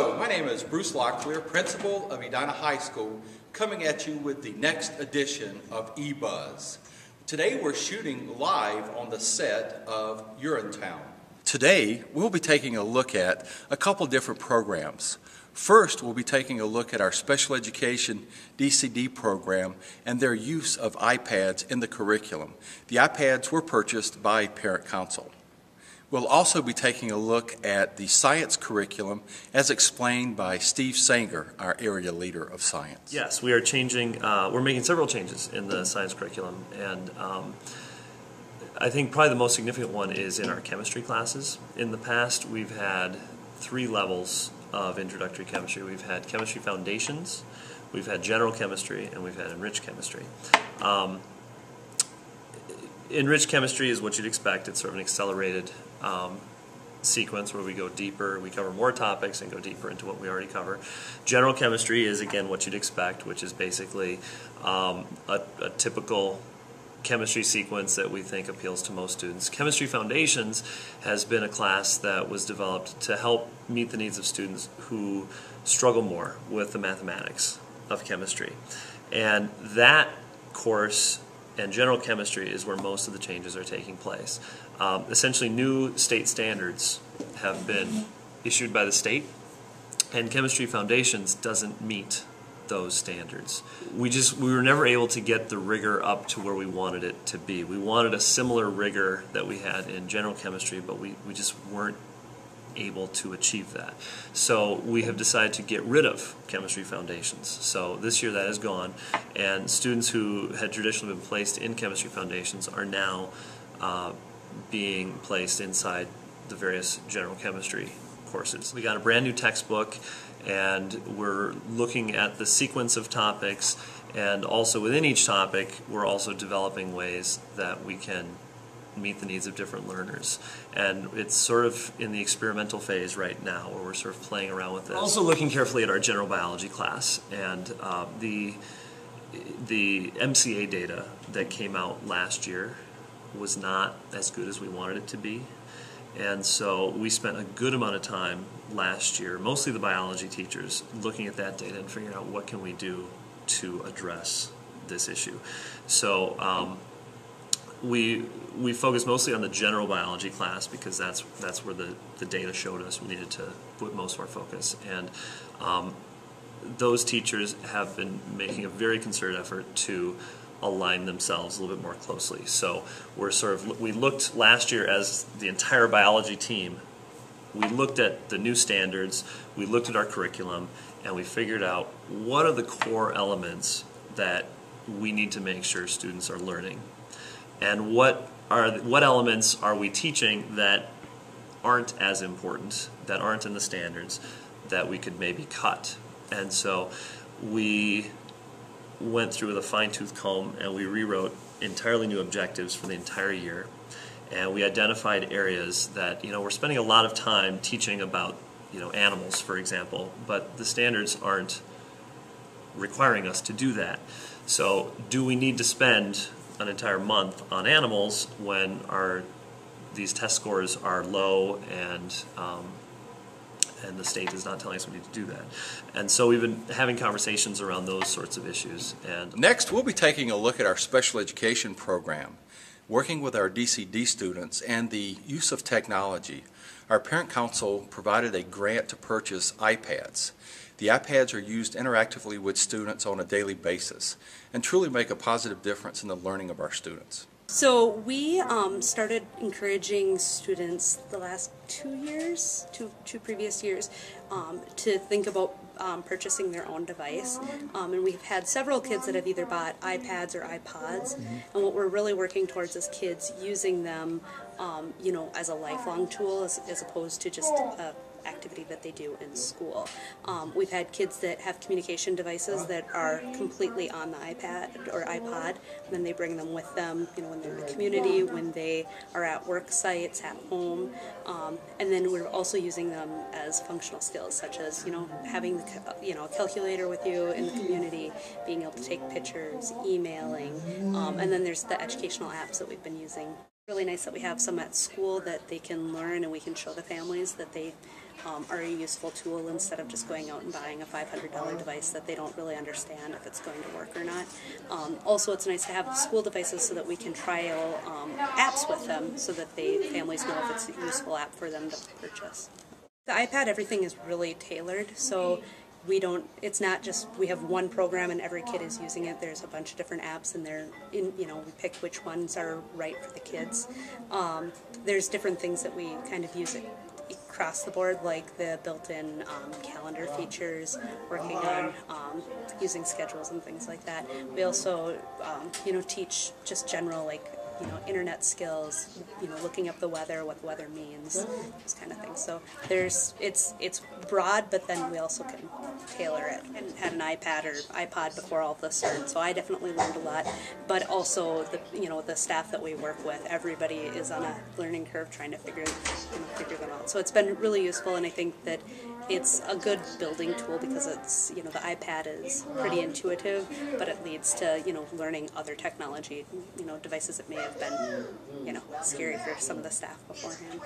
Hello, my name is Bruce Locklear, principal of Edina High School, coming at you with the next edition of E-Buzz. Today we're shooting live on the set of Urinetown. Today we'll be taking a look at a couple different programs. First, we'll be taking a look at our special education DCD program and their use of iPads in the curriculum. The iPads were purchased by Parent Council. We'll also be taking a look at the science curriculum as explained by Steve Sanger, our area leader of science. Yes, we are changing, we're making several changes in the science curriculum, and I think probably the most significant one is in our chemistry classes. In the past, we've had 3 levels of introductory chemistry. We've had chemistry foundations, we've had general chemistry, and we've had enriched chemistry. Enriched chemistry is what you'd expect. It's sort of an accelerated sequence where we go deeper, we cover more topics and go deeper into what we already cover. General chemistry is, again, what you'd expect, which is basically a typical chemistry sequence that we think appeals to most students. Chemistry Foundations has been a class that was developed to help meet the needs of students who struggle more with the mathematics of chemistry. And that course and general chemistry is where most of the changes are taking place. Essentially, new state standards have been issued by the state, and Chemistry Foundations doesn't meet those standards. We were never able to get the rigor up to where we wanted it to be. We wanted a similar rigor that we had in general chemistry, but we just weren't able to achieve that. So we have decided to get rid of Chemistry Foundations. So this year that is gone, and students who had traditionally been placed in Chemistry Foundations are now being placed inside the various general chemistry courses. We got a brand new textbook, and we're looking at the sequence of topics, and also within each topic we're also developing ways that we can meet the needs of different learners. And it's sort of in the experimental phase right now where we're sort of playing around with this. We're also looking carefully at our general biology class, and the MCA data that came out last year was not as good as we wanted it to be. And so we spent a good amount of time last year, mostly the biology teachers, looking at that data and figuring out what can we do to address this issue. So we focused mostly on the general biology class because that's where the data showed us we needed to put most of our focus. And those teachers have been making a very concerted effort to align themselves a little bit more closely. So we looked last year as the entire biology team. We looked at the new standards, we looked at our curriculum, and we figured out what are the core elements that we need to make sure students are learning, and what elements are we teaching that aren't as important, that aren't in the standards, that we could maybe cut. And so we went through with a fine-tooth comb and we rewrote entirely new objectives for the entire year, and we identified areas that, we're spending a lot of time teaching about, animals, for example, but the standards aren't requiring us to do that. So do we need to spend an entire month on animals when these test scores are low and the state is not telling us we need to do that? And so we've been having conversations around those sorts of issues. And next, we'll be taking a look at our special education program, working with our DCD students and the use of technology. Our Parent Council provided a grant to purchase iPads. The iPads are used interactively with students on a daily basis and truly make a positive difference in the learning of our students. So we started encouraging students the last 2 years, two previous years, to think about purchasing their own device. And we've had several kids that have either bought iPads or iPods. And what we're really working towards is kids using them, as a lifelong tool as opposed to just a activity that they do in school. We've had kids that have communication devices that are completely on the iPad or iPod, and then they bring them with them, when they're in the community, when they are at work sites, at home, and then we're also using them as functional skills, such as, having a calculator with you in the community, being able to take pictures, emailing, and then there's the educational apps that we've been using. Really nice that we have some at school that they can learn and we can show the families that they are a useful tool instead of just going out and buying a $500 device that they don't really understand if it's going to work or not. Also, it's nice to have school devices so that we can trial apps with them so that families know if it's a useful app for them to purchase. The iPad, everything is really tailored, so it's not just we have one program and every kid is using it. There's a bunch of different apps, and we pick which ones are right for the kids. There's different things that we kind of use across the board, like the built-in calendar features, working on using schedules and things like that. We also teach just general internet skills, looking up the weather, what the weather means, those kind of things. So it's broad, but then we also can tailor it. And had an iPad or iPod before all this started, so I definitely learned a lot. But also the staff that we work with, everybody is on a learning curve trying to figure them out. So it's been really useful, and I think that it's a good building tool because it's the iPad is pretty intuitive, but it leads to learning other technology, devices that may have been scary for some of the staff beforehand.